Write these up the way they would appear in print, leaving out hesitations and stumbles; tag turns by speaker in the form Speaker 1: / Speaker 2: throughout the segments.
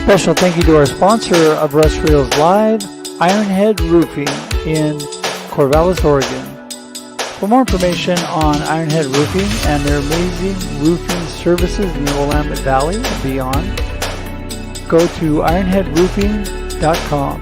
Speaker 1: Special thank you to our sponsor of Russ Reels Live, Ironhead Roofing in Corvallis, Oregon. For more information on Ironhead Roofing and their amazing roofing services in the Willamette Valley and beyond, go to ironheadroofing.com.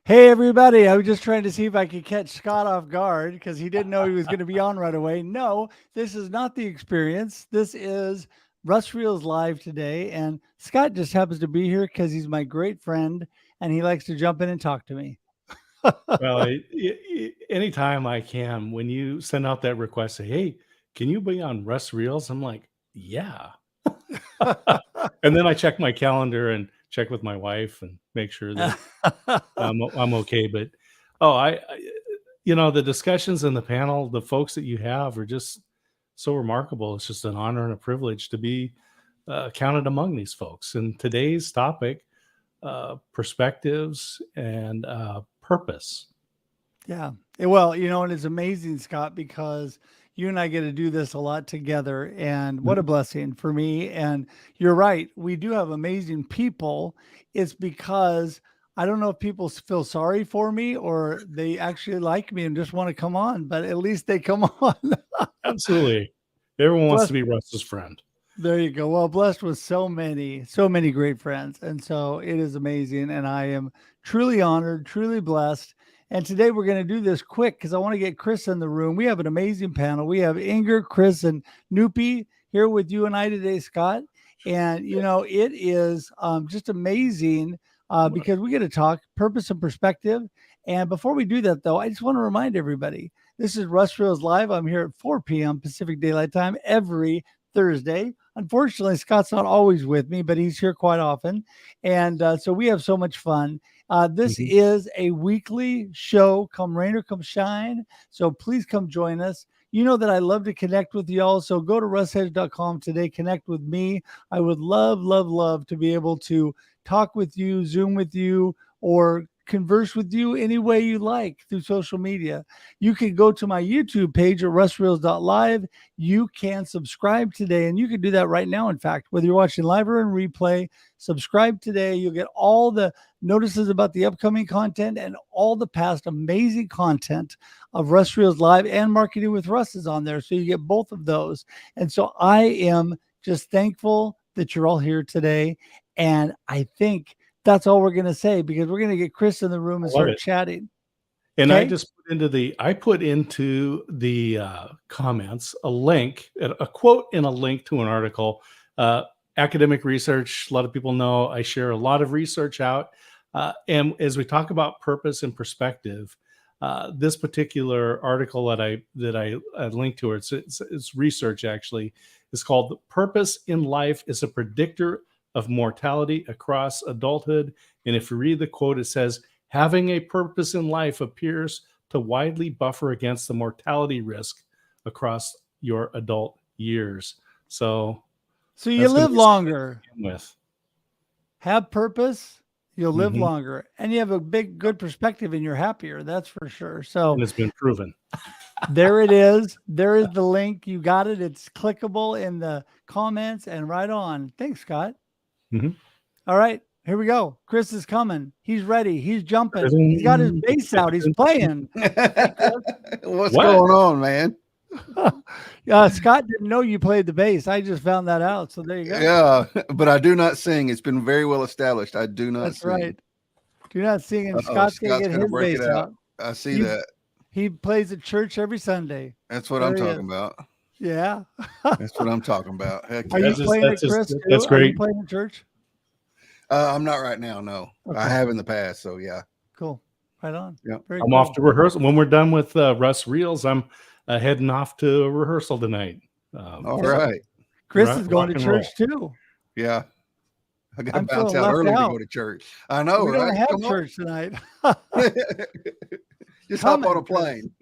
Speaker 1: Hey, everybody. I was just trying to see if I could catch Scott off guard because he didn't know he was going to be on right away. No, this is not the experience. This is Russ Reels Live today. And Scott just happens to be here because he's my great friend and he likes to jump in and talk to me.
Speaker 2: Well, anytime I can, when you send out that request, say, hey, can you be on Russ Reels? I'm like, yeah. And then I check my calendar and check with my wife and make sure that I'm okay. But the discussions in the panel, the folks that you have are just so remarkable. It's just an honor and a privilege to be counted among these folks. And today's topic, perspectives and purpose.
Speaker 1: Yeah. Well, and it's amazing, Scott, because you and I get to do this a lot together, and what a blessing for me. And you're right. We do have amazing people. It's because I don't know if people feel sorry for me or they actually like me and just want to come on, but at least they come on.
Speaker 2: Absolutely. Everyone wants to be Russ's friend.
Speaker 1: There you go. Well, blessed with so many great friends. And so it is amazing. And I am truly honored, truly blessed. And today we're going to do this quick because I want to get Chris in the room. We have an amazing panel. We have Ingor, Chris, and Nupi here with you and I today, Scott. And, it is just amazing because we get to talk purpose and perspective. And before we do that, though, I just want to remind everybody, this is Russ Reels Live. I'm here at 4 p.m. Pacific Daylight Time every Thursday. Unfortunately, Scott's not always with me, but he's here quite often. And so we have so much fun. This is a weekly show, come rain or come shine. So please come join us. You know that I love to connect with y'all. So go to russhedge.com today, connect with me. I would love to be able to talk with you, Zoom with you, or converse with you any way you like through social media. You can go to my YouTube page at russreels.live. You can subscribe today, and you can do that right now. In fact, whether you're watching live or in replay, subscribe today. You'll get all the notices about the upcoming content and all the past amazing content of Russ Reels Live, and Marketing with Russ is on there. So you get both of those. And so I am just thankful that you're all here today. And I think that's all we're going to say because we're going to get Chris in the room and start chatting.
Speaker 2: And okay? I put into the comments a link, a quote and a link to an article, academic research. A lot of people know I share a lot of research out. And as we talk about purpose and perspective, this particular article that I linked to, it's research actually, is called "Purpose in Life is a Predictor of Mortality Across Adulthood." And if you read the quote, it says, "Having a purpose in life appears to widely buffer against the mortality risk across your adult years." So
Speaker 1: you live longer. Have purpose, you'll live longer, and you have a good perspective, and you're happier. That's for sure. So
Speaker 2: and it's been proven.
Speaker 1: There it is. There is the link. You got it. It's clickable in the comments and right on. Thanks, Scott. All right, here we go. Chris is coming. He's ready. He's jumping. He's got his bass out. He's playing.
Speaker 3: What's going on, man?
Speaker 1: Scott didn't know you played the bass. I just found that out. So there you go.
Speaker 3: Yeah, but I do not sing. It's been very well established. I do not
Speaker 1: That's
Speaker 3: sing.
Speaker 1: Right. Do not sing. And Scott's going to get his bass out.
Speaker 3: I see that.
Speaker 1: He plays at church every Sunday.
Speaker 3: That's what I'm talking about.
Speaker 1: Yeah.
Speaker 3: That's what I'm talking about. Heck,
Speaker 1: are you playing at Chris?
Speaker 2: That's great.
Speaker 1: Are you playing at church?
Speaker 3: I'm not right now. No, okay. I have in the past. So yeah.
Speaker 1: Cool. Right on.
Speaker 3: Yeah.
Speaker 2: I'm off to rehearsal. When we're done with Russ Reels, I'm heading off to a rehearsal tonight.
Speaker 3: All right.
Speaker 1: Chris is going to church too.
Speaker 3: Yeah. I got to bounce out early to go to church. I know.
Speaker 1: We don't have church tonight.
Speaker 3: Just hop on a
Speaker 1: coming, Chris.
Speaker 3: plane.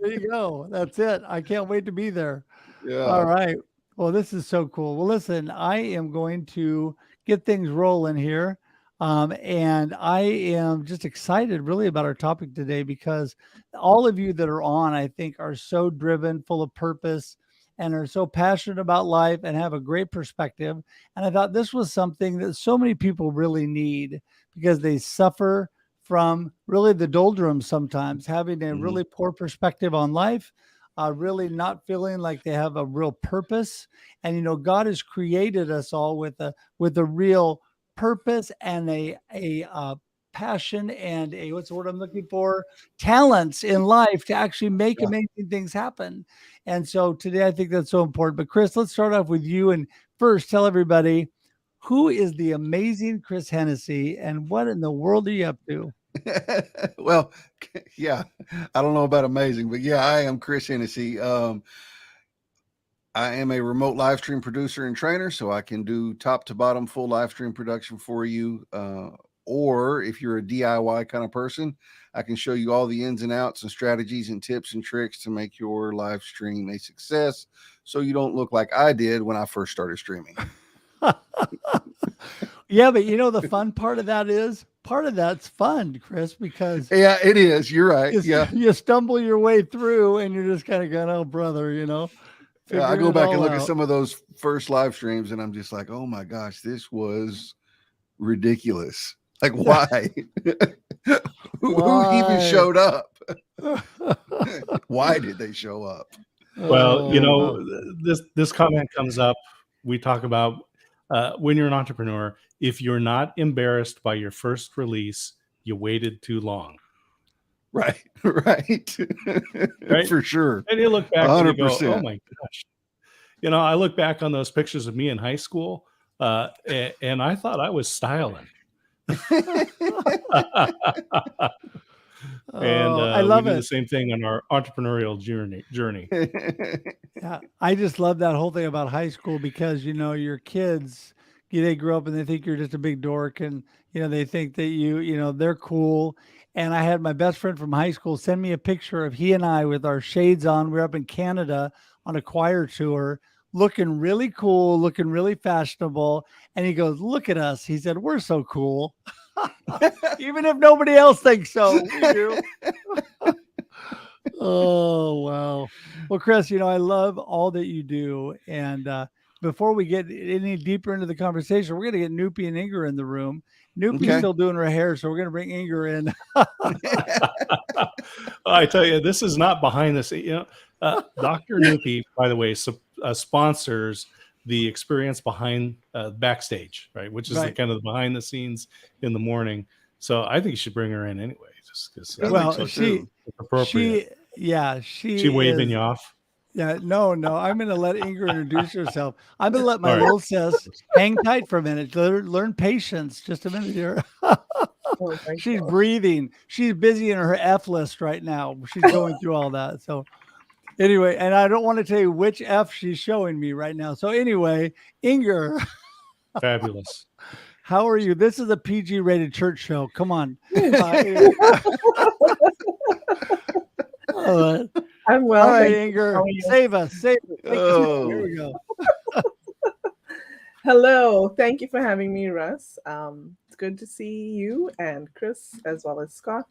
Speaker 1: There you go. That's it. I can't wait to be there. All
Speaker 3: Yeah.
Speaker 1: right. Well, this is so cool. Well, listen, I am going to get things rolling here. And I am just excited really about our topic today because all of you that are on, I think, are so driven, full of purpose, and are so passionate about life and have a great perspective. And I thought this was something that so many people really need because they suffer from really the doldrums sometimes, having a
Speaker 3: Mhm.
Speaker 1: really poor perspective on life, really not feeling like they have a real purpose. And God has created us all with a real purpose and a passion and a what's the word I'm looking for? Talents in life to actually make
Speaker 3: Yeah.
Speaker 1: amazing things happen. And so today I think that's so important. But Chris, let's start off with you and first tell everybody who is the amazing Chris Hennessy and what in the world are you up to?
Speaker 3: Well, yeah, I don't know about amazing, but yeah, I am Chris Hennessy. I am a remote live stream producer and trainer, so I can do top to bottom full live stream production for you. Or if you're a DIY kind of person, I can show you all the ins and outs and strategies and tips and tricks to make your live stream a success so you don't look like I did when I first started streaming.
Speaker 1: Yeah, but the fun part of that is part of that's fun, Chris, because
Speaker 3: Yeah, it is. You're right. Yeah.
Speaker 1: you stumble your way through and you're just kind of going, oh, brother,
Speaker 3: Yeah, I
Speaker 1: figuring
Speaker 3: go
Speaker 1: it
Speaker 3: back and
Speaker 1: all
Speaker 3: look at
Speaker 1: out.
Speaker 3: some of those first live streams and I'm just like, oh my gosh, this was ridiculous. Like, why? Who even
Speaker 1: Why?
Speaker 3: showed up? Why did they show up?
Speaker 2: Well,
Speaker 1: Oh,
Speaker 2: this comment comes up. We talk about when you're an entrepreneur, if you're not embarrassed by your first release, you waited too long.
Speaker 3: Right.
Speaker 2: Right?
Speaker 3: For sure.
Speaker 2: And you look back and you go,
Speaker 3: 100%.
Speaker 2: oh my gosh. I look back on those pictures of me in high school, and I thought I was styling. And
Speaker 1: I love
Speaker 2: we do
Speaker 1: it.
Speaker 2: the same thing on our entrepreneurial journey.
Speaker 1: Yeah, I just love that whole thing about high school because your kids, they grow up and they think you're just a big dork, and they think that they're cool. And I had my best friend from high school send me a picture of he and I with our shades on. We were up in Canada on a choir tour, looking really cool, looking really fashionable. And he goes, "Look at us." He said, "We're so cool." Even if nobody else thinks so, we do. Oh, wow. Well, Chris, I love all that you do. And before we get any deeper into the conversation, we're going to get Nupi and Ingor in the room. Nupi's
Speaker 3: Okay.
Speaker 1: still doing her hair, so we're going to bring Ingor in.
Speaker 2: I tell you, this is not behind the scenes. Dr. Nupi, by the way, sponsors the experience behind backstage, right? Which is
Speaker 1: Right.
Speaker 2: kind of the behind the scenes in the morning. So I think you should bring her in anyway, just because
Speaker 3: I think
Speaker 1: Well,
Speaker 3: so,
Speaker 1: she,
Speaker 3: too.
Speaker 2: it's appropriate.
Speaker 1: she
Speaker 2: She waving
Speaker 1: is.
Speaker 2: you off.
Speaker 1: Yeah, no. I'm going to let Ingrid introduce herself. I'm going to let my
Speaker 2: All right.
Speaker 1: little sis hang tight for a minute. Learn patience. Just a minute here.
Speaker 4: Oh, thank
Speaker 1: She's
Speaker 4: you.
Speaker 1: breathing. She's busy in her F list right now. She's going through all that. So anyway, and I don't want to tell you which F she's showing me right now. So anyway, Ingor,
Speaker 2: Fabulous.
Speaker 1: how are you? This is a PG rated church show. Come on.
Speaker 4: I'm well.
Speaker 1: All right,
Speaker 4: thank you. How
Speaker 1: Ingor,
Speaker 4: are you?
Speaker 1: save us. Take us
Speaker 3: Oh.
Speaker 1: home. Here we go.
Speaker 4: Hello. Thank you for having me, Russ. It's good to see you and Chris as well as Scott.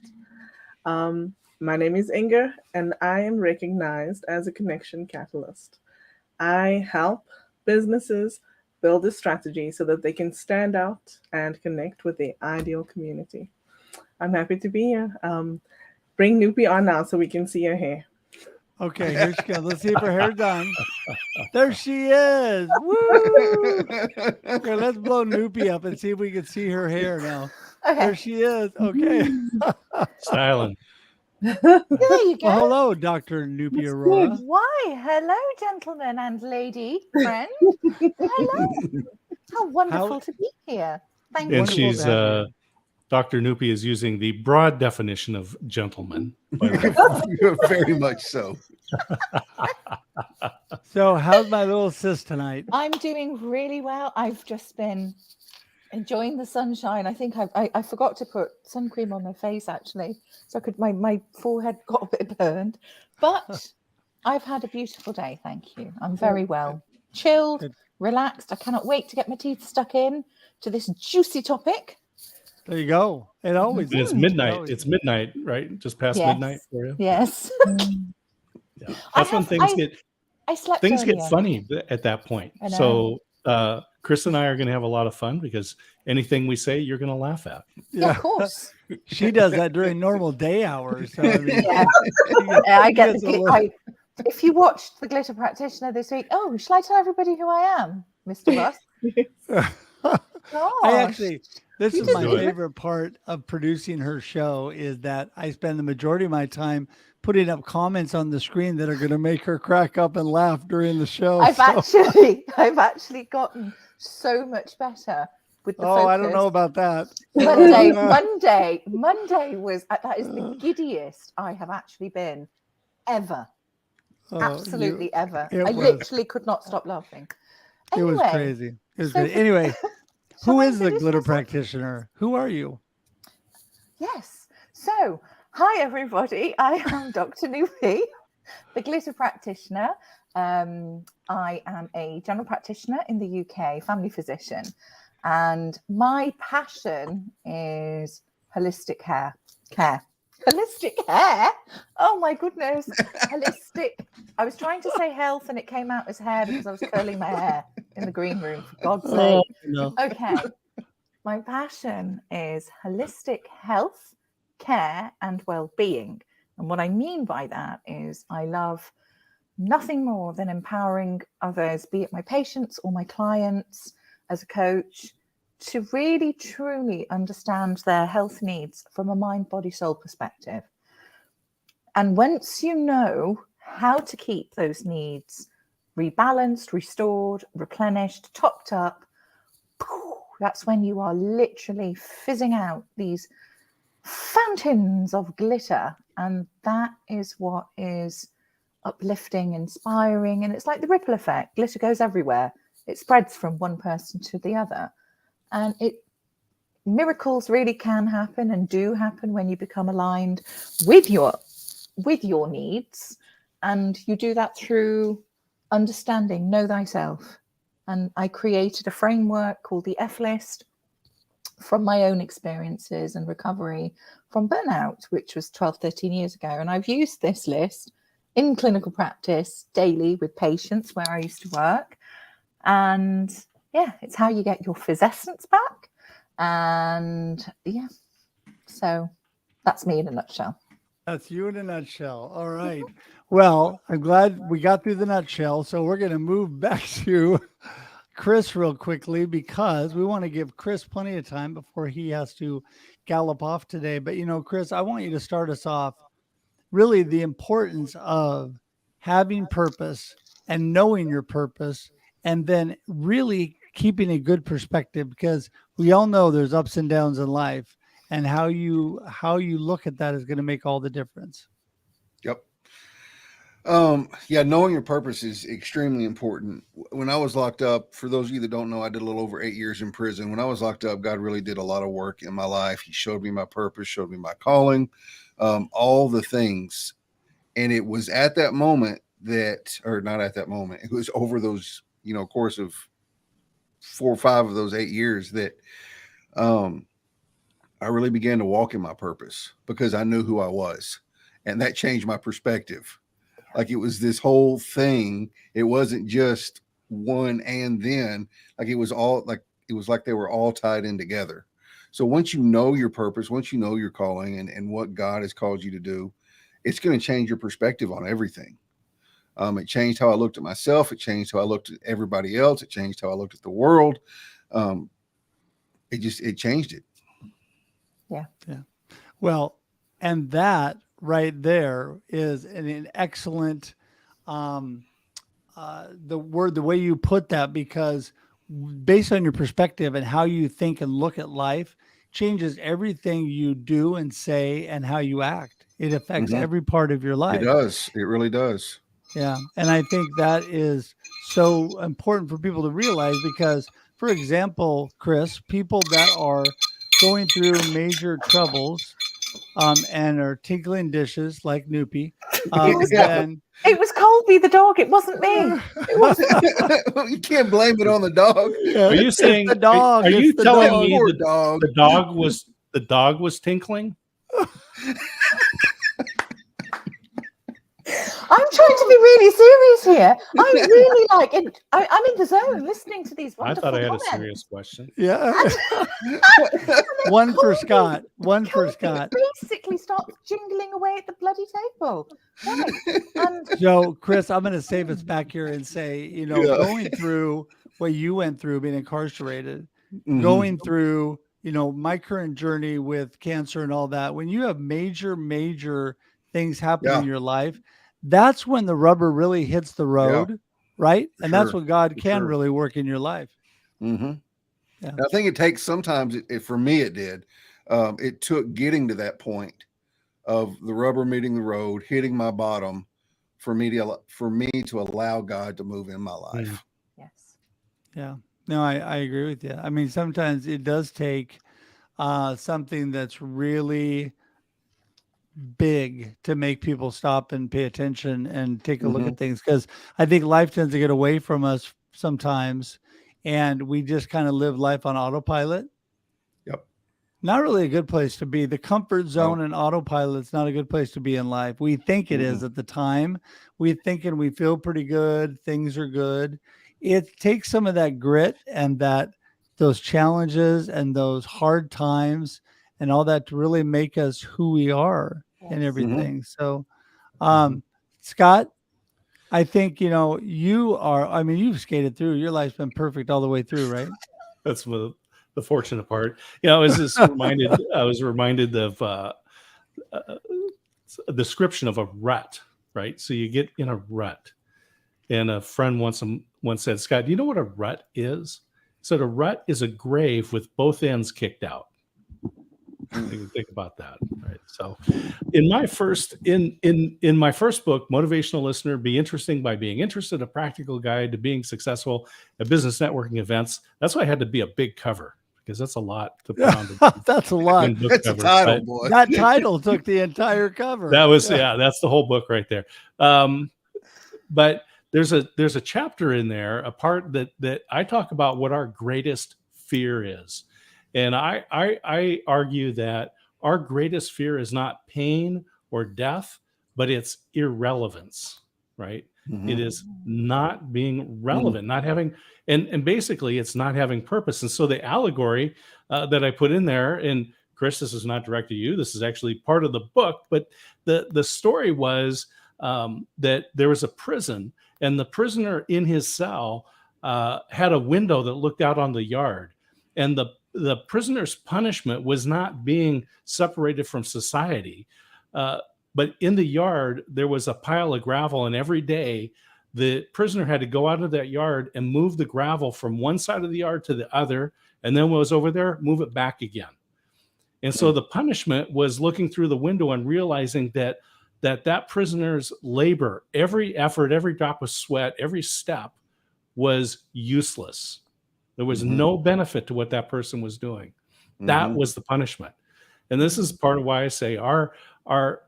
Speaker 4: My name is Ingor, and I am recognized as a connection catalyst. I help businesses build a strategy so that they can stand out and connect with their ideal community. I'm happy to be here. Bring Nupi on now so we can see her hair.
Speaker 1: Okay, here she goes. Let's see if her hair's done. There she is. Woo! Here, let's blow Nupi up and see if we can see her hair now. There she is. Okay.
Speaker 2: Styling.
Speaker 5: There you
Speaker 1: Well,
Speaker 5: go.
Speaker 1: hello, Dr. Nupi Arora.
Speaker 5: Why, hello, gentlemen and lady friends. Hello. How wonderful to be here. Thank
Speaker 2: And
Speaker 1: Wonderful
Speaker 5: you.
Speaker 2: she's
Speaker 1: to have you.
Speaker 2: Dr. Nupi is using the broad definition of gentleman. By the way.
Speaker 3: Very much so.
Speaker 1: So, how's my little sis tonight?
Speaker 5: I'm doing really well. I've just been Enjoying the sunshine. I think I forgot to put sun cream on my face actually, so I could my forehead got a bit burned, but I've had a beautiful day. Thank you. I'm very well, chilled,
Speaker 1: Good.
Speaker 5: relaxed. I cannot wait to get my teeth stuck in to this juicy topic.
Speaker 1: There you go. It always
Speaker 2: And it's
Speaker 1: is.
Speaker 2: midnight.
Speaker 1: always
Speaker 2: It's midnight, right? Just past
Speaker 5: Yes.
Speaker 2: midnight for you.
Speaker 5: Yes.
Speaker 2: Yeah. That's when
Speaker 5: I slept
Speaker 2: things get
Speaker 5: earlier.
Speaker 2: funny at that point.
Speaker 5: I know.
Speaker 2: So Chris and I are going to have a lot of fun because anything we say, you're going to laugh at.
Speaker 5: Yeah, of course.
Speaker 1: She does that during normal day hours. So I mean,
Speaker 5: Yeah. I get if you watched The Glitter Practitioner this week, shall I tell everybody who I am, Mr. Russ?
Speaker 1: This is my
Speaker 2: do it.
Speaker 1: favorite part of producing her show is that I spend the majority of my time putting up comments on the screen that are going to make her crack up and laugh during the show.
Speaker 5: I've actually gotten so much better with the focus.
Speaker 1: I don't know about that.
Speaker 5: Monday was that is the giddiest I have actually been ever. Absolutely ever. I literally could not stop laughing. Anyway,
Speaker 1: it was crazy. It was crazy. Anyway, who is the Glitter Practitioner? Who are you?
Speaker 5: Yes. So, hi everybody. I am Dr. Nupi, the Glitter Practitioner. I am a general practitioner in the UK, family physician, and my passion is holistic hair care. Holistic hair? Oh my goodness. Holistic. I was trying to say health and it came out as hair because I was curling my hair in the green room, for God's sake.
Speaker 1: No.
Speaker 5: Okay. My passion is holistic health, care, and well-being. And what I mean by that is I love nothing more than empowering others, be it my patients or my clients as a coach, to really truly understand their health needs from a mind, body, soul perspective. And once you know how to keep those needs rebalanced, restored, replenished, topped up, that's when you are literally fizzing out these fountains of glitter. And that is what is uplifting, inspiring. And it's like the ripple effect. Glitter goes everywhere. It spreads from one person to the other. And miracles really can happen and do happen when you become aligned with your needs. And you do that through understanding, know thyself. And I created a framework called the F list from my own experiences and recovery from burnout, which was 12, 13 years ago. And I've used this list in clinical practice daily with patients where I used to work. And yeah, it's how you get your physessence back. And yeah, so that's me in a nutshell.
Speaker 1: That's you in a nutshell. All right. Well, I'm glad we got through the nutshell. So we're going to move back to Chris real quickly because we want to give Chris plenty of time before he has to gallop off today. But, Chris, I want you to start us off really the importance of having purpose and knowing your purpose and then really keeping a good perspective because we all know there's ups and downs in life. And how you look at that is going to make all the difference.
Speaker 3: Yep. Knowing your purpose is extremely important. When I was locked up, for those of you that don't know, I did a little over 8 years in prison. When I was locked up, God really did a lot of work in my life. He showed me my purpose, showed me my calling, all the things. And it was at that moment not at that moment, it was over those, course of 4 or 5 of those 8 years that, I really began to walk in my purpose because I knew who I was, and that changed my perspective. Like it was this whole thing. It wasn't just one and then, like it was like they were all tied in together. So once you know your purpose, once you know your calling and what God has called you to do, it's going to change your perspective on everything. It changed how I looked at myself. It changed how I looked at everybody else. It changed how I looked at the world. It changed it.
Speaker 5: Yeah.
Speaker 1: Well, and that right there is an excellent, the way you put that, because based on your perspective and how you think and look at life changes everything you do and say and how you act. It affects every part of your life.
Speaker 3: It does. It really does.
Speaker 1: Yeah. And I think that is so important for people to realize because for example, Chris, people that are going through major troubles and are tinkling dishes like Nupi,
Speaker 3: Yeah.
Speaker 1: then
Speaker 5: It was Colby the dog. It wasn't me. It wasn't.
Speaker 3: You can't blame it on the dog.
Speaker 2: Are you saying?
Speaker 1: the dog?
Speaker 2: Are you
Speaker 1: It's the
Speaker 2: telling
Speaker 1: dog.
Speaker 2: me
Speaker 3: Poor
Speaker 2: that
Speaker 3: dog.
Speaker 2: the dog was tinkling?
Speaker 5: I'm trying to be really serious here. I'm really like, I'm in the zone listening to these
Speaker 2: I
Speaker 5: wonderful
Speaker 2: thought I had
Speaker 5: comments.
Speaker 2: a serious question.
Speaker 1: Yeah. One for
Speaker 5: Colby-
Speaker 1: Scott. One for
Speaker 5: Colby
Speaker 1: Scott.
Speaker 5: basically starts jingling away at the bloody table. Right. And
Speaker 1: So, Chris, I'm going to save us back here and say, you know,
Speaker 3: Yeah.
Speaker 1: going through what you went through being incarcerated,
Speaker 3: Mhm.
Speaker 1: going through, you know, my current journey with cancer and all that, when you have major things happen
Speaker 3: Yeah.
Speaker 1: in your life, that's when the rubber really hits the road, right?
Speaker 3: For
Speaker 1: And that's
Speaker 3: sure.
Speaker 1: when God
Speaker 3: For
Speaker 1: can
Speaker 3: sure.
Speaker 1: really work in your life.
Speaker 3: Mm-hmm.
Speaker 1: Yeah.
Speaker 3: I think it takes sometimes. For me, it did. It took getting to that point of the rubber meeting the road, hitting my bottom, for me to allow God to move in my life.
Speaker 5: yes.
Speaker 1: Yeah. No, I agree with you. I mean, sometimes it does take something that's really big to make people stop and pay attention and take a look
Speaker 3: Mhm.
Speaker 1: at things, because I think life tends to get away from us sometimes and we just kind of live life on autopilot.
Speaker 3: Yep.
Speaker 1: Not really a good place to be. The comfort zone and autopilot is not a good place to be in life. We think it is at the time. We think and we feel pretty good. Things are good. It takes some of that grit and those challenges and those hard times and all that to really make us who we are and
Speaker 5: Yes.
Speaker 1: everything. So, Scott, I think, you know, I mean, you've skated through, your life's been perfect all the way through, right?
Speaker 2: That's the fortunate part. You know, I was reminded of a description of a rut, right? So you get in a rut. And a friend once said, Scott, do you know what a rut is? He said, a rut is a grave with both ends kicked out. Think about that, right? So, in my first book, Motivational Listener: Be Interesting by Being Interested, a practical guide to being successful at business networking events. That's why I had to be a big cover, because that's a lot to put on the
Speaker 1: That's a lot.
Speaker 2: book
Speaker 3: That's
Speaker 2: cover.
Speaker 3: the title,
Speaker 2: But
Speaker 3: boy.
Speaker 1: That title took the entire cover.
Speaker 2: that was that's the whole book right there. But there's a chapter in there, a part that I talk about what our greatest fear is. And I argue that our greatest fear is not pain or death, but it's irrelevance, right?
Speaker 3: Mhm.
Speaker 2: It is not being relevant, not having, and basically it's not having purpose. And so the allegory that I put in there, and Chris, this is not directed to you, this is actually part of the book, but the story was that there was a prison, and the prisoner in his cell had a window that looked out on the yard. And the prisoner's punishment was not being separated from society. But in the yard, there was a pile of gravel, and every day the prisoner had to go out of that yard and move the gravel from one side of the yard to the other. And then when it was over there, move it back again. And so the punishment was looking through the window and realizing that prisoner's labor, every effort, every drop of sweat, every step was useless. There was no benefit to what that person was doing. That was the punishment. And this is part of why I say our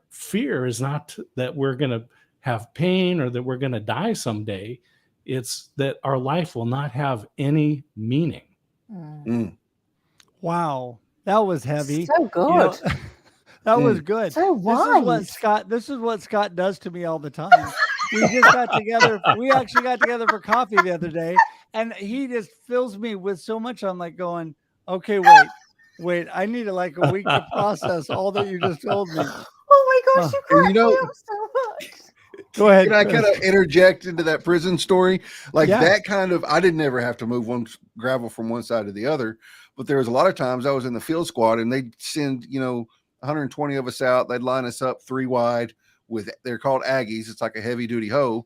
Speaker 2: fear is not that we're going to have pain or that we're going to die someday. It's that our life will not have any meaning.
Speaker 1: Wow. That was heavy.
Speaker 5: So good.
Speaker 1: You know, that was good.
Speaker 5: So
Speaker 1: This is what Scott does to me all the time. We just got together. We actually got together for coffee the other day, and he just fills me with so much. I'm like going, okay, wait. I need like a week to process all that you just told me.
Speaker 5: Oh my gosh, you cracked
Speaker 3: you know-
Speaker 5: me up so much.
Speaker 1: Go ahead.
Speaker 3: Can I kind of interject into that prison story? Like
Speaker 1: Yeah.
Speaker 3: that kind of, I didn't ever have to move one gravel from one side to the other, but there was a lot of times I was in the field squad and they'd send, 120 of us out. They'd line us up 3 wide they're called Aggies. It's like a heavy duty hoe.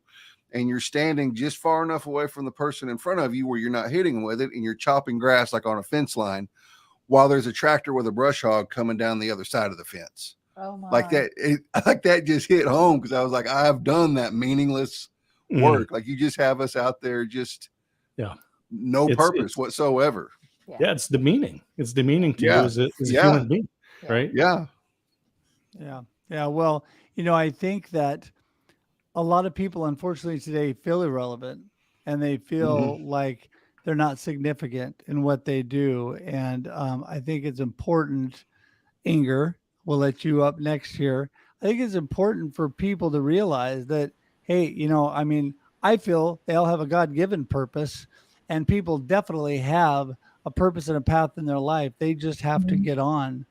Speaker 3: And you're standing just far enough away from the person in front of you where you're not hitting them with it. And you're chopping grass like on a fence line while there's a tractor with a brush hog coming down the other side of the fence.
Speaker 5: Oh my.
Speaker 3: Like that just hit home, because I was like, I've done that meaningless work. Like you just have us out there just no
Speaker 2: It's-
Speaker 3: purpose
Speaker 2: it's-
Speaker 3: whatsoever.
Speaker 2: Yeah, it's demeaning. It's demeaning to
Speaker 3: Yeah.
Speaker 2: you as a
Speaker 3: Yeah.
Speaker 2: human being,
Speaker 5: Yeah.
Speaker 2: right?
Speaker 3: Yeah.
Speaker 1: Yeah. Well, I think that a lot of people, unfortunately, today feel irrelevant and they feel like they're not significant in what they do. And I think it's important, Ingor, we'll let you up next here. I think it's important for people to realize that, hey, I feel they all have a God-given purpose, and people definitely have a purpose and a path in their life. They just have to get on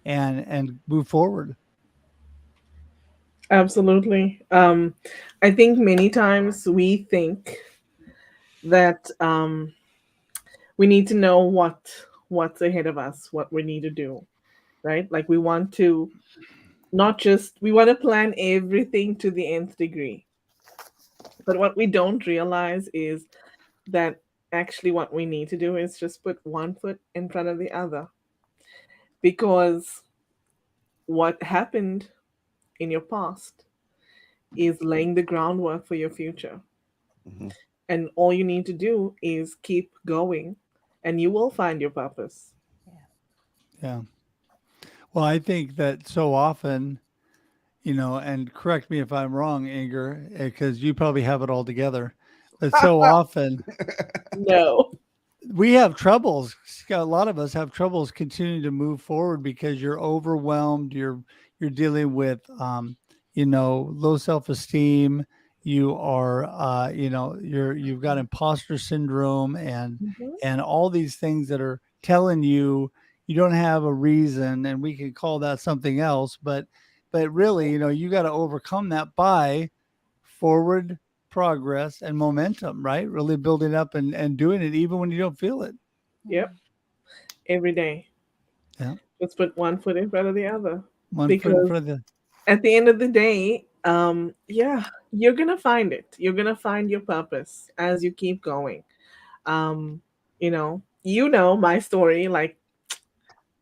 Speaker 1: and move forward.
Speaker 4: Absolutely. I think many times we think that we need to know what's ahead of us, what we need to do, right? Like we want to we want to plan everything to the nth degree. But what we don't realize is that actually what we need to do is just put one foot in front of the other. Because what happened in your past is laying the groundwork for your future.
Speaker 3: Mhm.
Speaker 4: And all you need to do is keep going and you will find your purpose.
Speaker 1: Yeah. Well, I think that so often, and correct me if I'm wrong, Ingor, because you probably have it all together, but so often
Speaker 4: No.
Speaker 1: we have troubles. A lot of us have troubles continuing to move forward because you're overwhelmed. You're dealing with, low self-esteem. You are, you've got imposter syndrome
Speaker 4: Mhm.
Speaker 1: and all these things that are telling you you don't have a reason, and we can call that something else, but really, you got to overcome that by forward progress and momentum, right? Really building up and doing it even when you don't feel it.
Speaker 4: Yep. Every day.
Speaker 1: Yeah.
Speaker 4: Just put one foot in front of the other.
Speaker 1: One foot in
Speaker 4: Because
Speaker 1: front of the
Speaker 4: at the end of the day, yeah, you're gonna find it. You're gonna find your purpose as you keep going. Um, my story. Like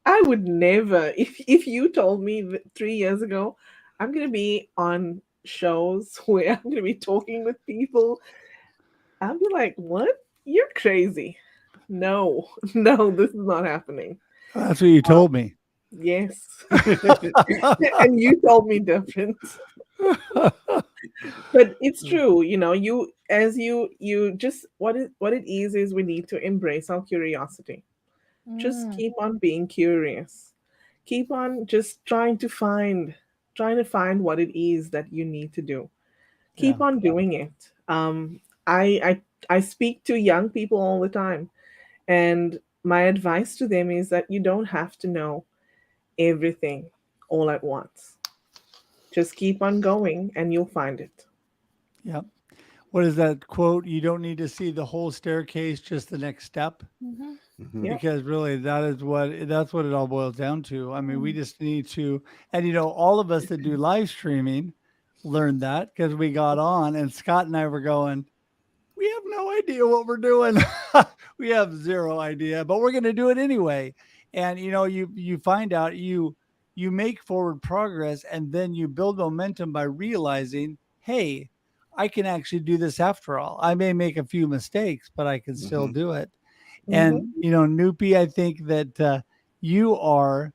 Speaker 4: I would never, if you told me 3 years ago, I'm gonna be on shows where I'm gonna be talking with people, I'd be like, "What? You're crazy." No, no, this is not happening.
Speaker 1: That's what you told me.
Speaker 4: Yes, and you told me different. But it's true, you as you just what it is we need to embrace our curiosity. Just keep on being curious. Keep on just trying to find what it is that you need to do.
Speaker 1: Yeah.
Speaker 4: Keep on doing it. I speak to young people all the time, and my advice to them is that you don't have to know everything all at once. Just keep on going and you'll find it.
Speaker 1: Yep. What is that quote? You don't need to see the whole staircase, just the next step.
Speaker 3: Mhm.
Speaker 4: Yeah.
Speaker 1: Because really that's what it all boils down to. I mean, we just need to, and all of us that do live streaming learned that because we got on and Scott and I were going, we have no idea what we're doing. We have zero idea, but we're going to do it anyway. And you find out you make forward progress, and then you build momentum by realizing, hey, I can actually do this after all. I may make a few mistakes, but I can still do it. And
Speaker 4: Mhm.
Speaker 1: Nupi, I think that you are,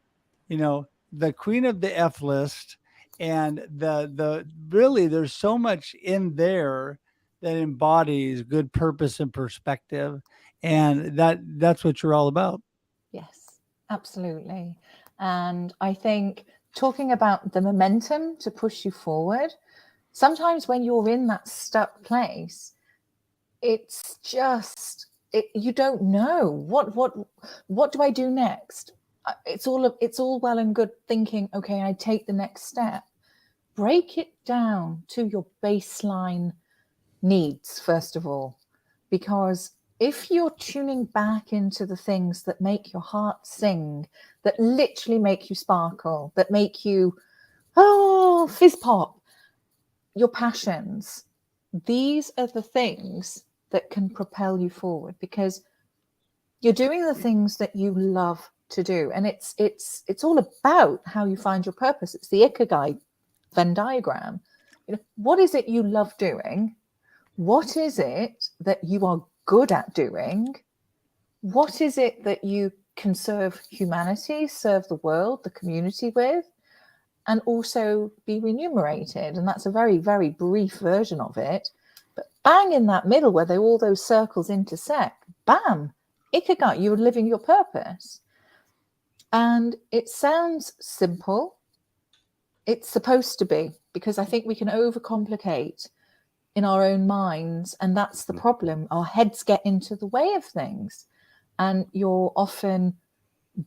Speaker 1: the queen of the F list, and the really there's so much in there that embodies good purpose and perspective, and that's what you're all about.
Speaker 5: Yes, absolutely. And I think talking about the momentum to push you forward, sometimes when you're in that stuck place, it's just you don't know what do I do next. It's all well and good thinking, okay, I take the next step. Break it down to your baseline needs first of all, because if you're tuning back into the things that make your heart sing, that literally make you sparkle, that make you fizz pop, your passions, these are the things that can propel you forward, because you're doing the things that you love to do. And it's all about how you find your purpose. It's the Ikigai Venn diagram. What is it you love doing? What is it that you are good at doing, what is it that you can serve humanity, serve the world, the community with, and also be remunerated? And that's a very, very brief version of it. But bang in that middle where all those circles intersect, bam, ikigai, you're living your purpose. And it sounds simple. It's supposed to be, because I think we can overcomplicate in our own minds. And that's the problem. Our heads get into the way of things. And you're often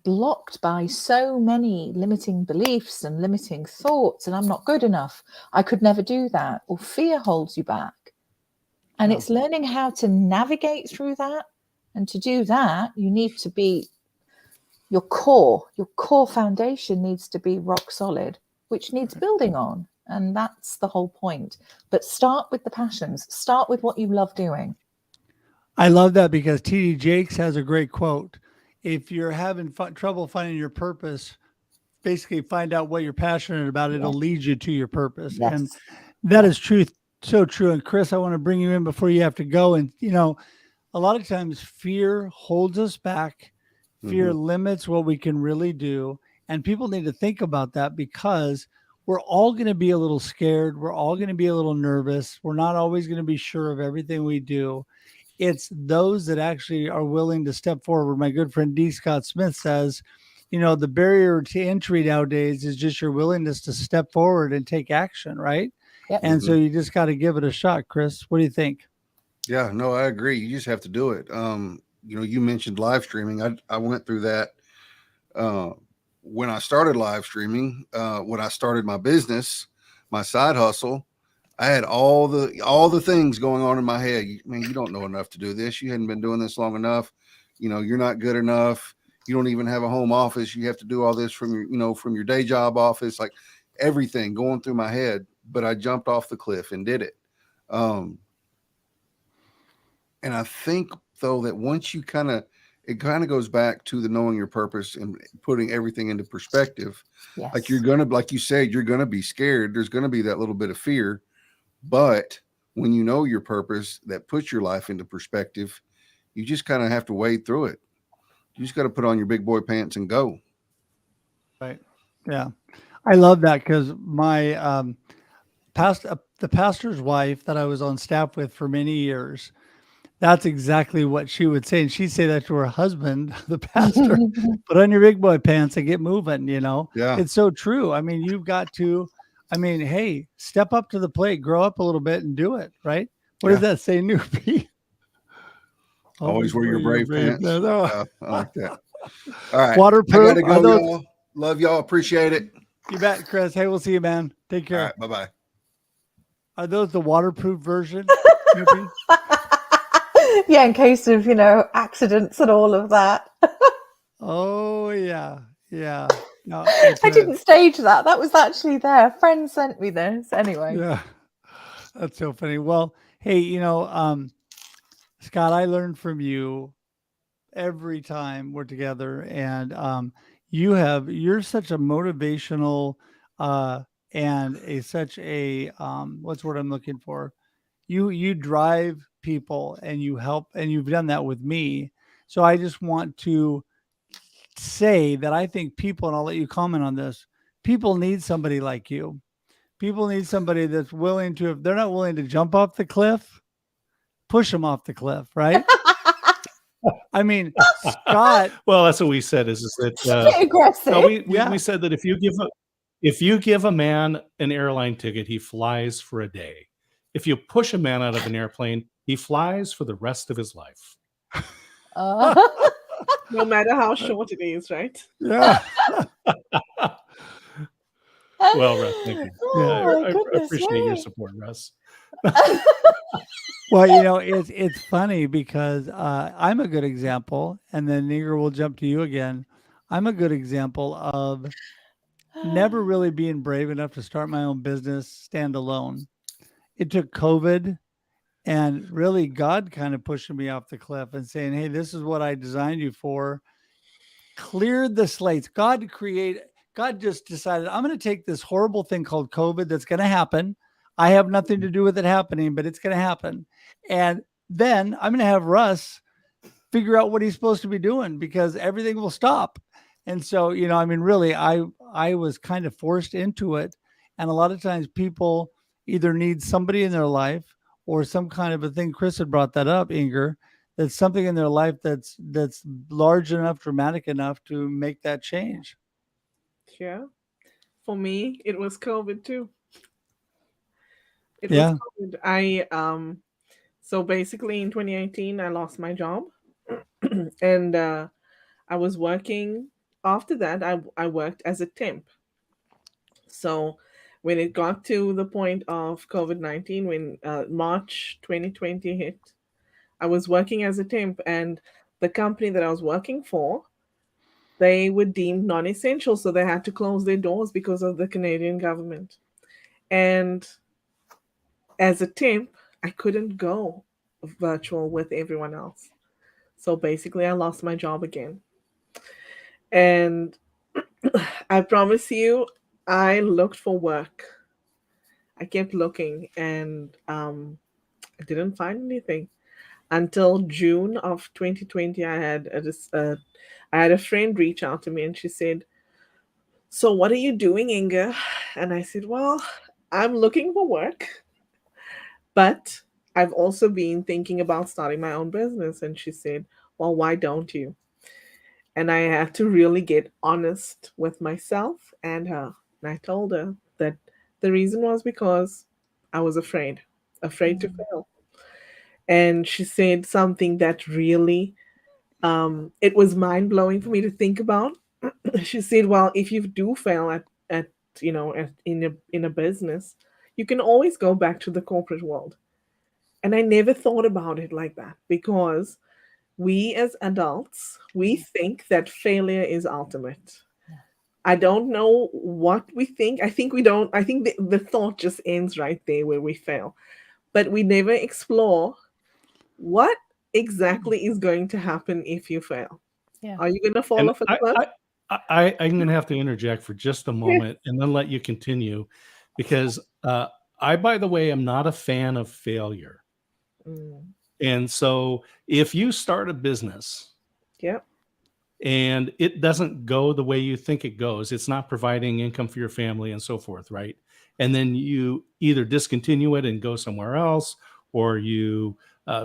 Speaker 5: blocked by so many limiting beliefs and limiting thoughts. And I'm not good enough. I could never do that. Or fear holds you back. And it's learning how to navigate through that. And to do that, you need to be your core foundation needs to be rock solid, which needs building on. And that's the whole point. But start with the passions. Start with what you love doing.
Speaker 1: I love that, because T.D. Jakes has a great quote. If you're having trouble finding your purpose, basically find out what you're passionate about. It'll lead you to your purpose.
Speaker 5: Yes.
Speaker 1: And that is truth. So true. And Chris, I want to bring you in before you have to go. And, you know, a lot of times fear holds us back. Fear limits what we can really do. And people need to think about that, because we're all going to be a little scared. We're all going to be a little nervous. We're not always going to be sure of everything we do. It's those that actually are willing to step forward. My good friend D. Scott Smith says, you know, the barrier to entry nowadays is just your willingness to step forward and take action, right?
Speaker 5: Yep.
Speaker 1: And so you just got to give it a shot. Chris, what do you think?
Speaker 3: Yeah, no, I agree. You just have to do it. You know, you mentioned live streaming. I went through that when I started live streaming. When I started my business, my side hustle, I had all the things going on in my head. Man, you don't know enough to do this. You hadn't been doing this long enough. You know, you're not good enough. You don't even have a home office. You have to do all this from your, you know, from your day job office, like everything going through my head. But I jumped off the cliff and did it. And I think, though, that once you it kind of goes back to the knowing your purpose and putting everything into perspective.
Speaker 5: Yes.
Speaker 3: Like like you said, you're going to be scared. There's going to be that little bit of fear. But when you know your purpose, that puts your life into perspective, you just kind of have to wade through it. You just got to put on your big boy pants and go.
Speaker 1: Right. Yeah. I love that, because my the pastor's wife that I was on staff with for many years, that's exactly what she would say. And she'd say that to her husband, the pastor, put on your big boy pants and get moving, you know?
Speaker 3: Yeah.
Speaker 1: It's so true. I mean, you've got to, hey, step up to the plate, grow up a little bit and do it, right? What does that say, Nupi?
Speaker 3: Always wear your brave pants.
Speaker 1: Oh.
Speaker 3: I like that. All right.
Speaker 1: Waterproof.
Speaker 3: I gotta go, y'all. Love y'all. Appreciate it.
Speaker 1: You bet, Chris. Hey, we'll see you, man. Take care.
Speaker 3: All right. Bye-bye.
Speaker 1: Are those the waterproof version, Nupi?
Speaker 5: Yeah, in case of, you know, accidents and all of that.
Speaker 1: Oh, yeah. Yeah. No,
Speaker 5: I didn't stage that. That was actually there. A friend sent me this. Anyway.
Speaker 1: Yeah. That's so funny. Well, hey, you know, Scott, I learned from you every time we're together. And you're such a motivational and such a what's the word I'm looking for? You drive people and you help, and you've done that with me. So I just want to say that I think people, and I'll let you comment on this, people need somebody like you. People need somebody that's willing to, if they're not willing to jump off the cliff, push them off the cliff, right? I mean, Scott.
Speaker 2: Well, that's what we said is that
Speaker 5: aggressive.
Speaker 2: no, we said that if you give a man an airline ticket, he flies for a day. If you push a man out of an airplane, he flies for the rest of his life.
Speaker 4: No matter how short it is, right?
Speaker 1: Yeah.
Speaker 2: Well, Russ, thank you.
Speaker 5: Oh,
Speaker 2: I appreciate your support, Russ.
Speaker 1: Well, you know, it's funny because I'm a good example, and then Ingor will jump to you again. I'm a good example of never really being brave enough to start my own business, stand alone. It took COVID and really God kind of pushing me off the cliff and saying, hey, this is what I designed you for. Cleared the slates. God just decided, I'm going to take this horrible thing called COVID that's going to happen. I have nothing to do with it happening, but it's going to happen. And then I'm going to have Russ figure out what he's supposed to be doing because everything will stop. And so, I mean, really, I was kind of forced into it. And a lot of times people either need somebody in their life or some kind of a thing. Chris had brought that up, Ingor, that's something in their life that's large enough, dramatic enough to make that change.
Speaker 4: Yeah. For me, it was COVID too. It
Speaker 1: Yeah.
Speaker 4: was COVID. So basically in 2018 I lost my job. And I was working after that. I worked as a temp. So when it got to the point of COVID-19, when March 2020 hit, I was working as a temp, and the company that I was working for, they were deemed non-essential, so they had to close their doors because of the Canadian government. And as a temp, I couldn't go virtual with everyone else. So basically, I lost my job again. And I promise you, I looked for work. I kept looking, and I didn't find anything until June of 2020. I had a friend reach out to me, and she said, "So what are you doing, Inga?" And I said, "Well, I'm looking for work, but I've also been thinking about starting my own business." And she said, "Well, why don't you?" And I had to really get honest with myself and her. And I told her that the reason was because I was afraid to fail. And she said something that really, it was mind blowing for me to think about. She said, "Well, if you do fail at in a business, you can always go back to the corporate world." And I never thought about it like that because we as adults, we think that failure is ultimate. I don't know what we think. I think we don't. I think the thought just ends right there where we fail. But we never explore what exactly is going to happen if you fail.
Speaker 5: Yeah.
Speaker 4: Are you going to fall
Speaker 2: And
Speaker 4: off a cliff?
Speaker 2: I'm going to have to interject for just a moment and then let you continue because I, by the way, am not a fan of failure.
Speaker 4: Mm,
Speaker 2: And so if you start a business
Speaker 4: yep.
Speaker 2: and it doesn't go the way you think it goes, it's not providing income for your family and so forth, right? And then you either discontinue it and go somewhere else, or you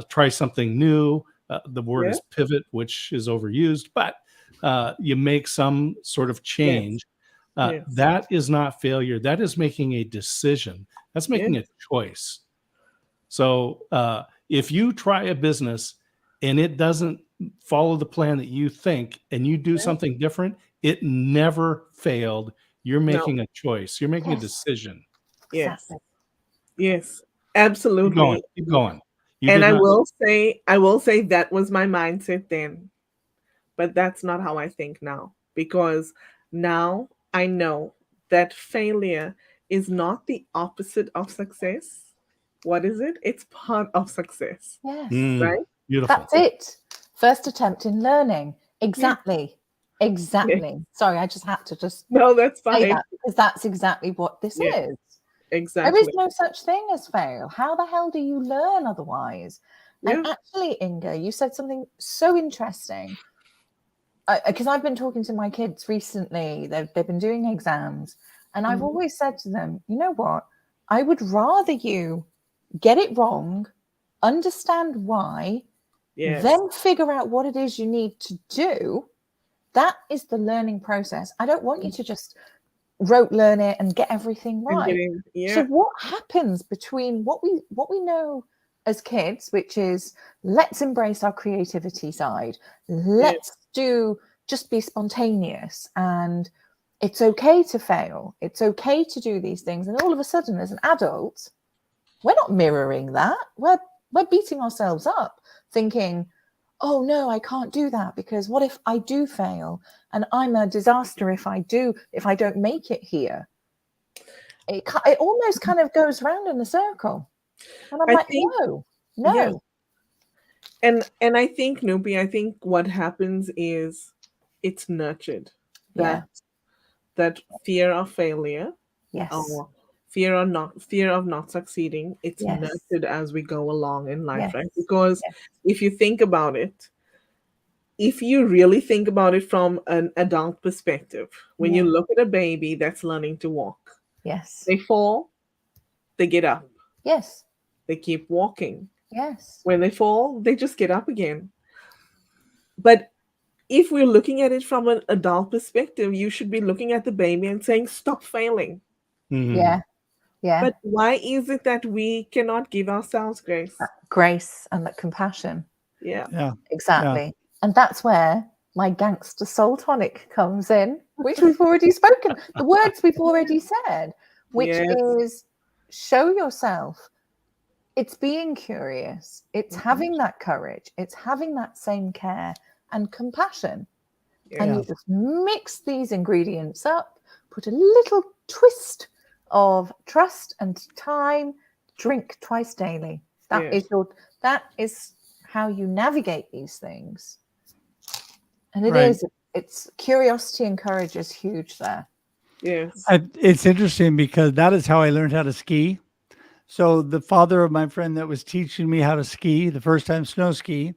Speaker 2: try something new. The word
Speaker 4: Yeah.
Speaker 2: is pivot, which is overused, but you make some sort of
Speaker 4: Yes.
Speaker 2: change.
Speaker 4: Yes.
Speaker 2: That is not failure. That is making a decision. That's making a choice. So if you try a business and it doesn't follow the plan that you think and you do something different, it never failed. You're
Speaker 4: No.
Speaker 2: making a choice. You're making a
Speaker 5: Yes.
Speaker 2: decision.
Speaker 4: Yes.
Speaker 5: Exactly.
Speaker 4: Yes.
Speaker 2: Keep
Speaker 4: Absolutely.
Speaker 2: going. Keep going. You
Speaker 4: And
Speaker 2: did not.
Speaker 4: I will say that was my mindset then, but that's not how I think now because now I know that failure is not the opposite of success. What is it? It's part of success,
Speaker 5: Yes.
Speaker 4: right?
Speaker 2: Beautiful.
Speaker 5: That's it. First attempt in learning. Exactly.
Speaker 4: Yeah.
Speaker 5: Exactly. Sorry, I just had to just
Speaker 4: No, that's
Speaker 5: say
Speaker 4: fine.
Speaker 5: that because that's exactly what this
Speaker 4: Yeah.
Speaker 5: is. There is
Speaker 4: Exactly.
Speaker 5: no such thing as fail. How the hell do you learn otherwise?
Speaker 4: Yeah.
Speaker 5: And actually, Inga, you said something so interesting. Because I've been talking to my kids recently. They've been doing exams. And I've
Speaker 4: Mhm.
Speaker 5: always said to them, you know what? I would rather you get it wrong, understand why,
Speaker 4: Yes.
Speaker 5: then figure out what it is you need to do. That is the learning process. I don't want you to just rote learn it and get everything
Speaker 4: And
Speaker 5: right.
Speaker 4: getting,
Speaker 5: So
Speaker 4: yeah.
Speaker 5: what happens between what we know as kids, which is let's embrace our creativity side, let's just be spontaneous, and it's okay to fail, it's okay to do these things, and all of a sudden as an adult we're not mirroring that. We're beating ourselves up thinking, oh no, I can't do that because what if I do fail and I'm a disaster if I don't make it here. It almost kind of goes round in a circle. And I'm
Speaker 4: I
Speaker 5: like,
Speaker 4: think,
Speaker 5: no.
Speaker 4: yeah. And I think, Nupi, I think what happens is it's nurtured.
Speaker 5: Yeah.
Speaker 4: That fear of failure
Speaker 5: Yes.
Speaker 4: or fear of not succeeding. It's
Speaker 5: Yes.
Speaker 4: nurtured as we go along in life,
Speaker 5: Yes.
Speaker 4: right? Because
Speaker 5: Yes.
Speaker 4: if you think about it, if you really think about it from an adult perspective, when you
Speaker 5: Yeah.
Speaker 4: look at a baby that's learning to walk,
Speaker 5: Yes.
Speaker 4: they fall, they get up,
Speaker 5: Yes.
Speaker 4: they keep walking.
Speaker 5: Yes.
Speaker 4: When they fall, they just get up again. But if we're looking at it from an adult perspective, you should be looking at the baby and saying, stop failing.
Speaker 2: Mhm.
Speaker 5: Yeah. Yeah.
Speaker 4: But why is it that we cannot give ourselves grace?
Speaker 5: Grace and that compassion.
Speaker 4: Yeah.
Speaker 1: Yeah.
Speaker 5: Exactly. And that's where my gangster soul tonic comes in, which we've already spoken, the words we've already said, which
Speaker 4: Yes.
Speaker 5: is show yourself. It's being curious. It's having that courage. It's having that same care and compassion. And
Speaker 1: Yeah.
Speaker 5: you just mix these ingredients up, put a little twist of trust and time, drink twice daily. That
Speaker 4: Yes.
Speaker 5: is how you navigate these things. And
Speaker 1: Right.
Speaker 5: it's curiosity and courage is huge there.
Speaker 4: Yes.
Speaker 1: It's interesting because that is how I learned how to ski. So the father of my friend that was teaching me how to ski, the first time snow ski,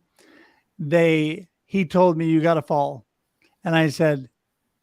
Speaker 1: he told me, you got to fall. And I said,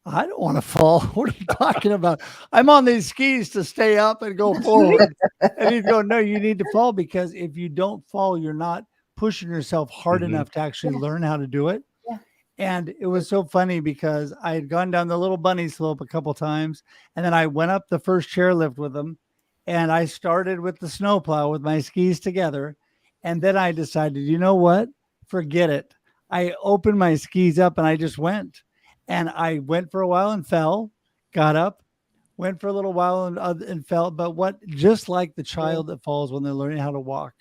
Speaker 1: I don't want to fall. What are you talking about? I'm on these skis to stay up and go forward. And he'd go, no, you need to fall, because if you don't fall, you're not pushing yourself hard
Speaker 2: Mhm.
Speaker 1: enough to actually
Speaker 5: Yeah.
Speaker 1: learn how to do it.
Speaker 5: Yeah.
Speaker 1: And it was so funny because I had gone down the little bunny slope a couple times, and then I went up the first chairlift with him, and I started with the snowplow with my skis together. And then I decided, you know what? Forget it. I opened my skis up and I just went. And I went for a while and fell, got up, went for a little while and fell. But just like the child that falls when they're learning how to walk,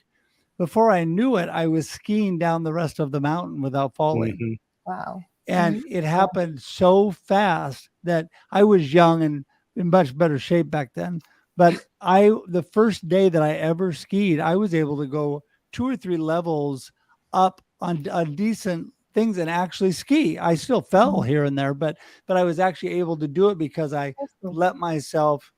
Speaker 1: before I knew it, I was skiing down the rest of the mountain without falling.
Speaker 2: Mhm.
Speaker 5: Wow.
Speaker 1: And it happened so fast that I was young and in much better shape back then. But the first day that I ever skied, I was able to go 2 or 3 levels up on decent things and actually ski. I still fell here and there, but I was actually able to do it because I let myself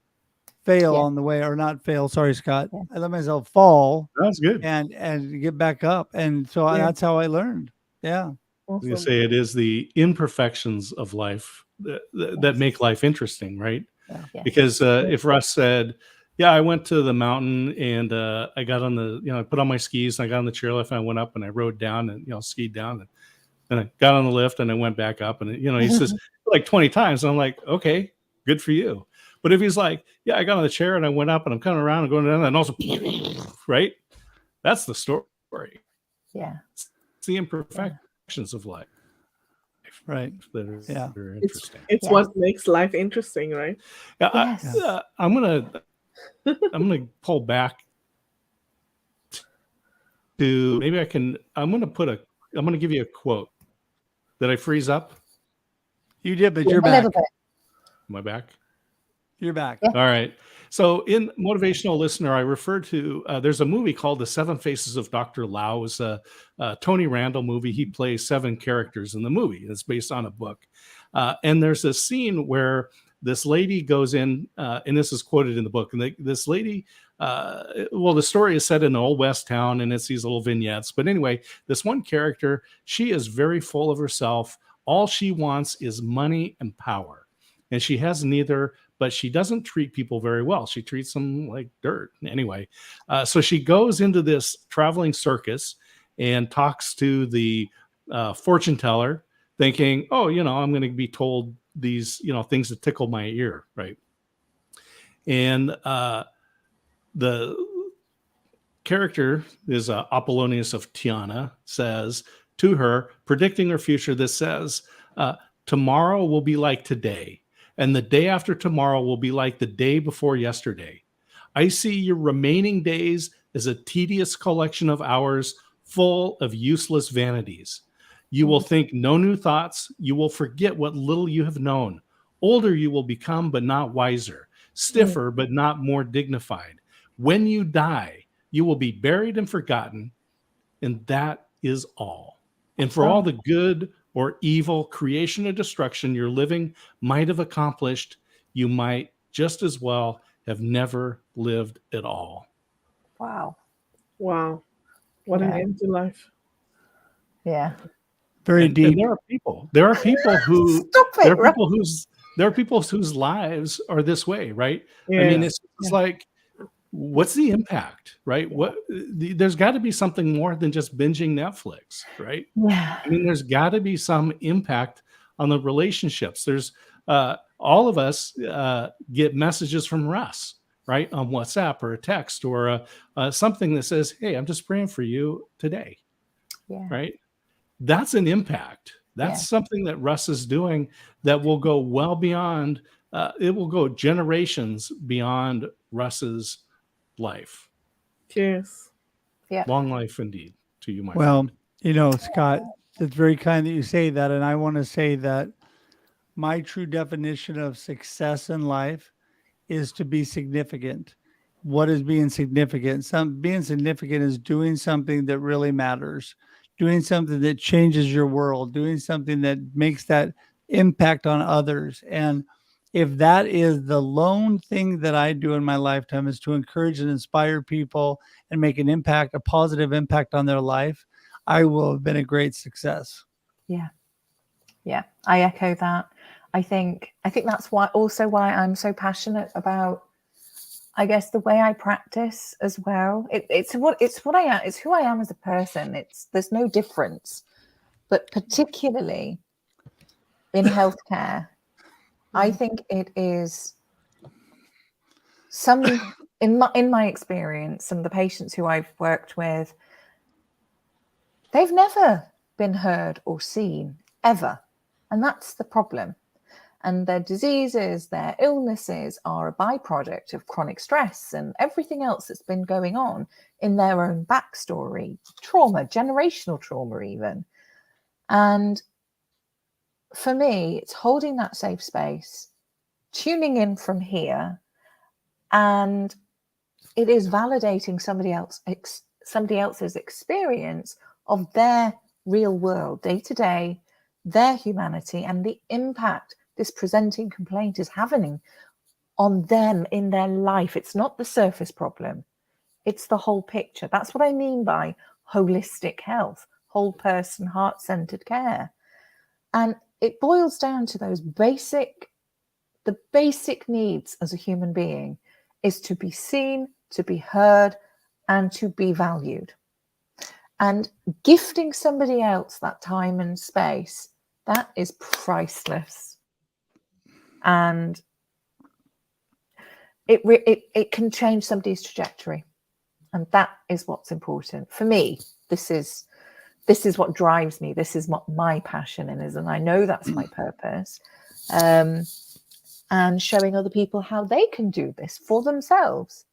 Speaker 1: fail
Speaker 5: Yeah.
Speaker 1: on the way, or not fail. Sorry, Scott.
Speaker 5: Yeah.
Speaker 1: I let myself fall
Speaker 2: That's good.
Speaker 1: and get back up. And so
Speaker 4: Yeah.
Speaker 1: that's how I learned. Yeah.
Speaker 2: You
Speaker 4: Awesome.
Speaker 2: say it is the imperfections of life that make life interesting, right?
Speaker 5: Yes.
Speaker 2: Because if Russ said, yeah, I went to the mountain and I got on I put on my skis and I got on the chairlift and I went up and I rode down and, skied down and then I got on the lift and I went back up and, he says like 20 times. And I'm like, okay, good for you. But if he's like, yeah, I got on the chair and I went up and I'm coming around and going down and also, right? That's the story.
Speaker 5: Yeah.
Speaker 2: It's the imperfections of life.
Speaker 1: Right.
Speaker 2: That are,
Speaker 1: Yeah.
Speaker 2: that are interesting.
Speaker 4: It's
Speaker 5: Yeah.
Speaker 4: what makes life interesting, right?
Speaker 2: Yeah,
Speaker 5: Yes.
Speaker 2: I'm gonna pull back to maybe I'm gonna give you a quote. Did I freeze up?
Speaker 1: You did, but
Speaker 5: Yeah,
Speaker 1: you're
Speaker 5: a
Speaker 1: back.
Speaker 5: little bit.
Speaker 2: Am I back?
Speaker 1: You're back.
Speaker 5: Yeah.
Speaker 2: All right. So in Motivational Listener, I refer to there's a movie called The Seven Faces of Dr. Lao. It's a Tony Randall movie. He plays 7 characters in the movie. It's based on a book. And there's a scene where this lady goes in, and this is quoted in the book. And this lady, the story is set in an old West town, and it's these little vignettes. But anyway, this one character, she is very full of herself. All she wants is money and power. And she has neither, but she doesn't treat people very well. She treats them like dirt. Anyway, so she goes into this traveling circus and talks to the fortune teller, thinking, oh, I'm going to be told these, things that tickle my ear, right? And the character is Apollonius of Tyana, says to her, predicting her future, this says, tomorrow will be like today, and the day after tomorrow will be like the day before yesterday. I see your remaining days as a tedious collection of hours full of useless vanities. You will think no new thoughts. You will forget what little you have known. Older you will become, but not wiser. Stiffer, but not more dignified. When you die, you will be buried and forgotten, and that is all. And for all the good or evil, creation or destruction your living might have accomplished, you might just as well have never lived at all.
Speaker 5: Wow.
Speaker 4: Wow. What an
Speaker 5: Yeah.
Speaker 4: end to life.
Speaker 5: Yeah.
Speaker 1: Very
Speaker 2: And
Speaker 1: deep.
Speaker 2: there are people who
Speaker 5: Stop
Speaker 2: there
Speaker 5: it,
Speaker 2: are
Speaker 5: Russ.
Speaker 2: people whose lives are this way, right?
Speaker 4: Yeah.
Speaker 2: I mean, it's like, what's the impact, right? There's got to be something more than just binging Netflix, right?
Speaker 5: Yeah.
Speaker 2: I mean, there's got to be some impact on the relationships. There's all of us get messages from Russ, right, on WhatsApp or a text or something that says, "Hey, I'm just praying for you today,"
Speaker 5: Yeah.
Speaker 2: right? That's an impact. That's something that Russ is doing that will go well beyond. It will go generations beyond Russ's life.
Speaker 4: Cheers.
Speaker 5: Yeah.
Speaker 2: Long life indeed to you, my
Speaker 1: Well,
Speaker 2: friend.
Speaker 1: you know, Scott, it's very kind that you say that. And I want to say that my true definition of success in life is to be significant. What is being significant? Being significant is doing something that really matters, doing something that changes your world, doing something that makes that impact on others. And if that is the lone thing that I do in my lifetime is to encourage and inspire people and make an impact, a positive impact on their life, I will have been a great success.
Speaker 5: Yeah. Yeah. I echo that. I think that's why I'm so passionate about, I guess, the way I practice as well. It's what I am. It's who I am as a person. There's no difference, but particularly in healthcare, I think it is in my experience, some of the patients who I've worked with, they've never been heard or seen ever, and that's the problem. And their diseases, their illnesses are a byproduct of chronic stress and everything else that's been going on in their own backstory, trauma, generational trauma even. And for me, it's holding that safe space, tuning in from here, and it is validating somebody else's experience of their real world, day to day, their humanity, and the impact this presenting complaint is having on them in their life. It's not the surface problem. It's the whole picture. That's what I mean by holistic health, whole person, heart-centered care. And it boils down to the basic needs as a human being is to be seen, to be heard, and to be valued. And gifting somebody else that time and space, that is priceless. And it can change somebody's trajectory, and that is what's important for me. This is what drives me. This is what my passion is, and I know that's my purpose. And showing other people how they can do this for themselves.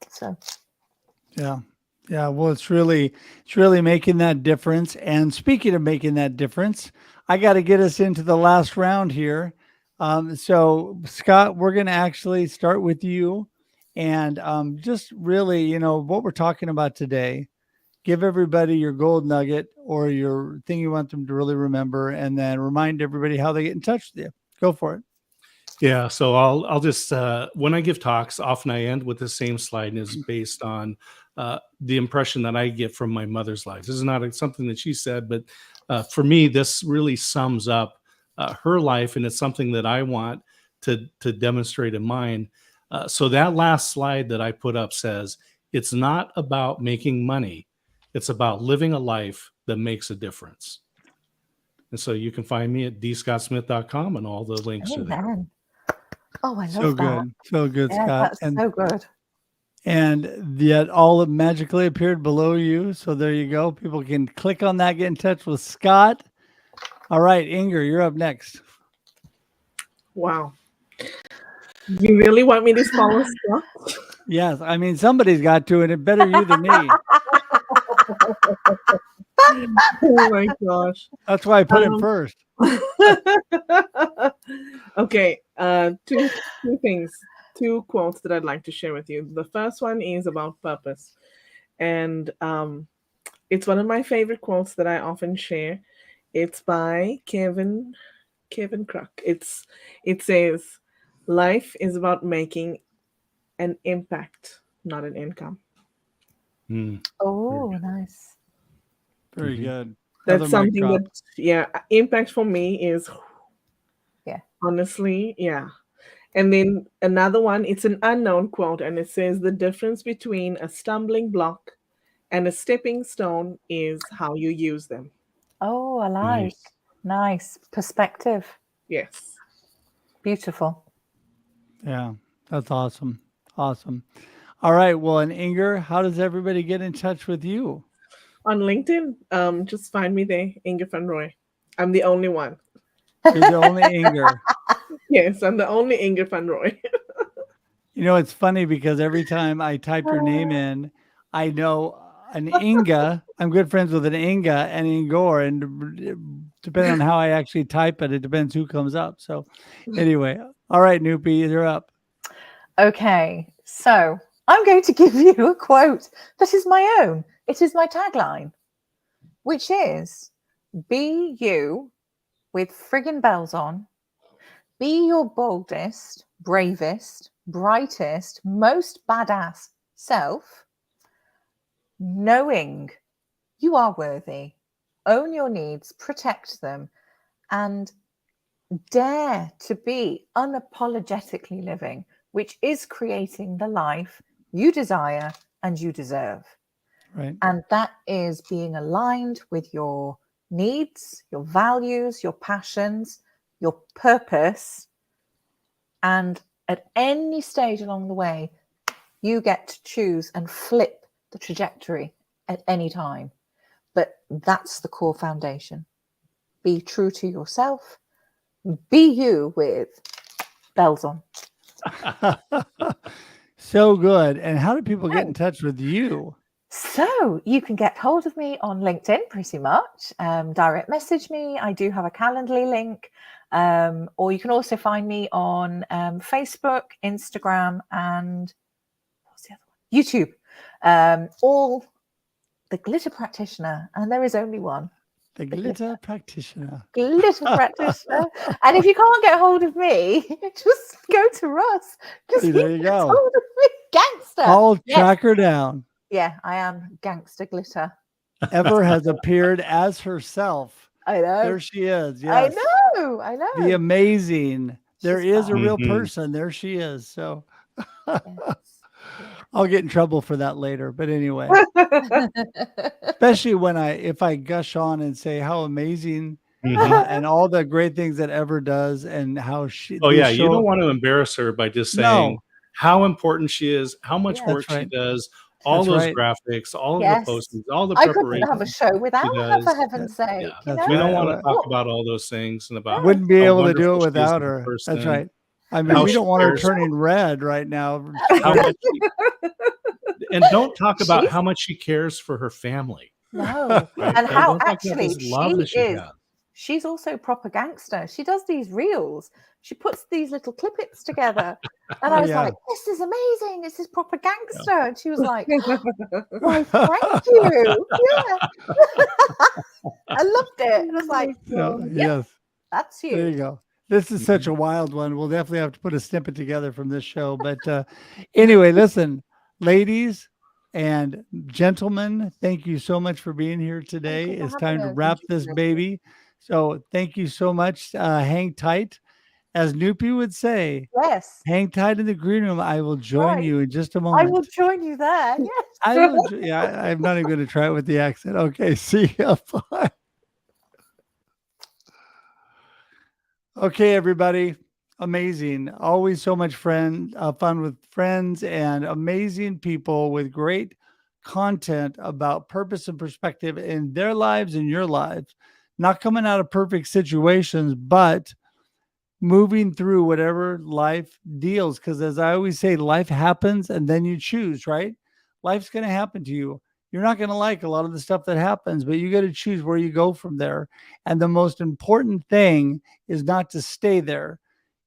Speaker 5: So,
Speaker 1: yeah. Well, it's really making that difference. And speaking of making that difference, I got to get us into the last round here. So Scott, we're going to actually start with you, and just really, what we're talking about today. Give everybody your gold nugget or your thing you want them to really remember, and then remind everybody how they get in touch with you. Go for it.
Speaker 2: Yeah, so I'll just when I give talks, often I end with the same slide, and it's based on the impression that I get from my mother's life. This is not something that she said, but for me, this really sums up her life, and it's something that I want to demonstrate in mine. So that last slide that I put up says, "It's not about making money; it's about living a life that makes a difference." And so you can find me at dscottsmith.com, and all the links are there.
Speaker 5: amen. Oh, I love
Speaker 1: So
Speaker 5: that.
Speaker 1: good. So good,
Speaker 5: Yeah,
Speaker 1: Scott.
Speaker 5: that's so good.
Speaker 1: And yet all magically appeared below you. So there you go. People can click on that, get in touch with Scott. All right, Ingor, you're up next.
Speaker 4: Wow. You really want me to follow Scott?
Speaker 1: Yes. I mean, somebody's got to, and it better you than me.
Speaker 4: Oh my gosh.
Speaker 1: That's why I put him first.
Speaker 4: Okay. Two things, two quotes that I'd like to share with you. The first one is about purpose. And it's one of my favorite quotes that I often share. It's by Kevin Crook. It says, Life is about making an impact, not an income.
Speaker 2: Mm.
Speaker 5: Oh, nice.
Speaker 1: Very
Speaker 2: Mhm.
Speaker 1: good.
Speaker 4: That's
Speaker 1: Another mic
Speaker 4: something
Speaker 1: drop.
Speaker 4: that, yeah, impact for me is,
Speaker 5: Yeah.
Speaker 4: honestly, yeah. And then another one, it's an unknown quote, and it says, the difference between a stumbling block and a stepping stone is how you use them.
Speaker 5: Oh, I like. Nice perspective.
Speaker 4: Yes.
Speaker 5: Beautiful.
Speaker 1: Yeah, that's awesome. Awesome. All right. Well, and Ingor, how does everybody get in touch with you?
Speaker 4: On LinkedIn, just find me there, Ingor van Rooi. I'm the only one.
Speaker 1: You're the only Ingor.
Speaker 4: Yes, I'm the only Ingor van Rooi.
Speaker 1: You know, it's funny because every time I type your name in, I know an Inga. I'm good friends with an Inga and Ingor, and depending on how I actually type it, it depends who comes up. So, anyway, all right, Nupi, you're up.
Speaker 5: Okay, so I'm going to give you a quote that is my own. It is my tagline, which is be you with friggin' bells on, be your boldest, bravest, brightest, most badass self, knowing you are worthy, own your needs, protect them, and dare to be unapologetically living, which is creating the life you desire and you deserve.
Speaker 1: Right.
Speaker 5: And that is being aligned with your needs, your values, your passions, your purpose. And at any stage along the way, you get to choose and flip the trajectory at any time. But that's the core foundation. Be true to yourself. Be you with bells on.
Speaker 1: So good. And how do people get in touch with you?
Speaker 5: So you can get hold of me on LinkedIn pretty much. Direct message me. I do have a Calendly link. Or you can also find me on Facebook, Instagram, and what's the other one? YouTube. All the Glitter Practitioner. And there is only one.
Speaker 1: The Glitter Practitioner.
Speaker 5: Glitter Practitioner. And if you can't get hold of me, just go to Russ. Because he
Speaker 1: There you
Speaker 5: gets
Speaker 1: go.
Speaker 5: hold of me. Gangster.
Speaker 1: I'll
Speaker 5: Yes.
Speaker 1: track her down.
Speaker 5: Yeah, I am Gangster Glitter.
Speaker 1: Ever has appeared as herself.
Speaker 5: I know.
Speaker 1: There she is. Yes.
Speaker 5: I know.
Speaker 1: The amazing. There
Speaker 5: She's
Speaker 1: is a
Speaker 5: fun.
Speaker 1: real
Speaker 2: Mhm.
Speaker 1: person. There she is. So
Speaker 5: Yes.
Speaker 1: I'll get in trouble for that later. But anyway, especially if I gush on and say how amazing
Speaker 2: Mhm.
Speaker 1: and all the great things that Ever does and how she.
Speaker 2: Oh
Speaker 1: this
Speaker 2: yeah, you
Speaker 1: show-
Speaker 2: don't want to embarrass her by just
Speaker 1: No.
Speaker 2: saying how important she is, how much
Speaker 5: Yeah.
Speaker 2: work
Speaker 1: That's right.
Speaker 2: she does, all
Speaker 1: That's
Speaker 2: those
Speaker 1: right.
Speaker 2: graphics, all of
Speaker 5: Yes.
Speaker 2: the postings, all the
Speaker 5: I couldn't
Speaker 2: preparation
Speaker 5: have a show without
Speaker 2: she
Speaker 5: her,
Speaker 2: does.
Speaker 5: for heaven's sake.
Speaker 2: Yeah,
Speaker 5: You
Speaker 1: That's
Speaker 5: know?
Speaker 2: we don't
Speaker 1: right.
Speaker 2: want to
Speaker 1: Well,
Speaker 2: talk about all those things and about
Speaker 1: wouldn't be
Speaker 2: how
Speaker 1: able to do it
Speaker 2: wonderful she is
Speaker 1: without
Speaker 2: as a
Speaker 1: her. That's
Speaker 2: person,
Speaker 1: right. I mean,
Speaker 2: how
Speaker 1: we
Speaker 2: she
Speaker 1: don't want her
Speaker 2: cares,
Speaker 1: turning red right now.
Speaker 2: how much and don't talk about
Speaker 5: She's-
Speaker 2: how much she cares for her family,
Speaker 5: No.
Speaker 2: right?
Speaker 5: And how
Speaker 2: Don't talk about
Speaker 5: actually
Speaker 2: this love that she has.
Speaker 5: she's also proper gangster. She does these reels. She puts these little clippets together. And I was
Speaker 1: Yeah.
Speaker 5: like, this is amazing. This is proper gangster. And she was like, why, thank you. Yeah. I loved it. And I was like,
Speaker 1: So,
Speaker 5: yeah,
Speaker 1: yes.
Speaker 5: that's
Speaker 1: There you
Speaker 5: you.
Speaker 1: go. This is such a wild one. We'll definitely have to put a snippet together from this show. But anyway, listen, ladies and gentlemen, thank you so much for being here today.
Speaker 5: you for
Speaker 1: It's
Speaker 5: having
Speaker 1: time to
Speaker 5: us.
Speaker 1: wrap
Speaker 5: Thank you
Speaker 1: this
Speaker 5: for listening.
Speaker 1: baby. So thank you so much. Hang tight. As Nupi would say,
Speaker 5: Yes.
Speaker 1: hang tight in the green room. I will join
Speaker 5: Right.
Speaker 1: you in just a
Speaker 5: I
Speaker 1: moment.
Speaker 5: will join you there. Yes.
Speaker 1: I will. Yeah, I'm not even going to try it with the accent. Okay, see ya. Bye. Okay, everybody. Amazing. Always so much fun with friends and amazing people with great content about purpose and perspective in their lives and your lives. Not coming out of perfect situations, but moving through whatever life deals. Because as I always say, life happens and then you choose, right? Life's going to happen to you. You're not going to like a lot of the stuff that happens, but you got to choose where you go from there. And the most important thing is not to stay there.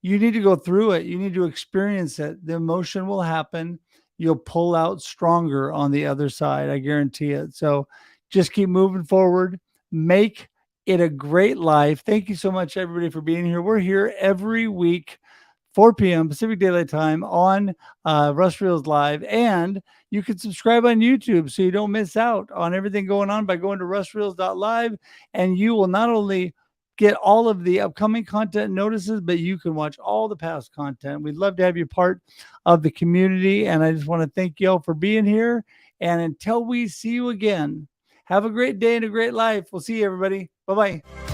Speaker 1: You need to go through it. You need to experience it. The emotion will happen. You'll pull out stronger on the other side. I guarantee it. So just keep moving forward. Make it a great life. Thank you so much, everybody, for being here. We're here every week 4 p.m. Pacific Daylight Time on Russ Reels Live. And you can subscribe on YouTube so you don't miss out on everything going on by going to russreels.live. And you will not only get all of the upcoming content notices, but you can watch all the past content. We'd love to have you part of the community. And I just want to thank you all for being here. And until we see you again, have a great day and a great life. We'll see you, everybody. Bye-bye.